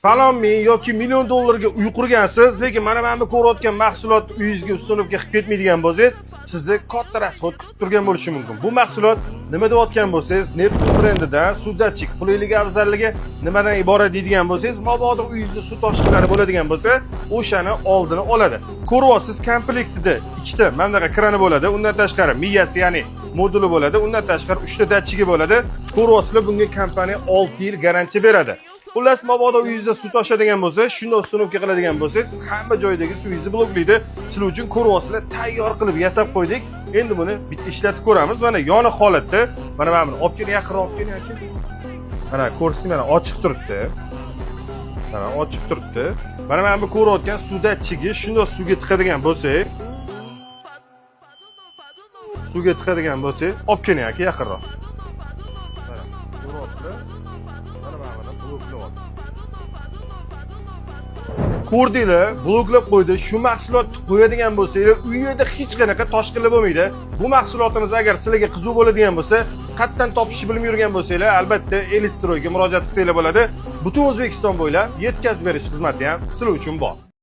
falon ming yoki million dollarga uy qurgansiz, lekin mana bu ko'rayotgan mahsulot uyingizga ustunovga qilib ketmaydigan bo'lsangiz, sizni katta rasxod kutib turgan bo'lishi mumkin. Bu mahsulot nima deyotgan bo'lsangiz, Neptune brendidan suvdachik qulayligi afzalligi nimadan iborat deydigan bo'lsangiz, mabodo uyingizda suv toshqinlari bo'ladigan bo'lsa, o'shani oldini oladi. Ko'ryapsiz, komplektida ikkita mana bunaqa krani bo'ladi, undan tashqari miyasi, ya'ni moduli bo'ladi, undan tashqari 3 ta datchigi bo'ladi. Ko'ryapsizlar, bunga kompaniya 6 yil garantiya beradi. Xullas, mabodo uyingizda suv toshadigan bo'lsa, shunda ustunovka qiladigan bo'lsangiz, hamma joydagi suvingizni bloklaydi. Sizlar uchun ko'ryapsizlar, tayyor qilib yasab qo'ydik. Endi buni bitta ishlatib ko'ramiz. Mana yoniq holatda, mana buni olib keling, yaqinroq keling aka. Mana ko'rsingiz, mana ochiq turibdi. Mana ochiq turibdi. Mana bu ko'rayotgan suvdachigi shunday suvga tiqadigan bo'lsa, olib keling aka, yaqinroq. Mana ko'ryapsizlar. Ko'rdinglar, bloklab qo'ydi. Shu mahsulotni qo'yadigan bo'lsanglar, uyingizda hech qanaqa toshqinlar bo'lmaydi. Bu mahsulotimiz agar sizlarga qiziq bo'ladigan bo'lsa, qayerdan topishni bilmay yurgan bo'lsanglar, albatta Elitstroyga murojaat qilsanglar bo'ladi. Butun O'zbekiston bo'ylab yetkazib berish xizmati ham sizlar uchun bor.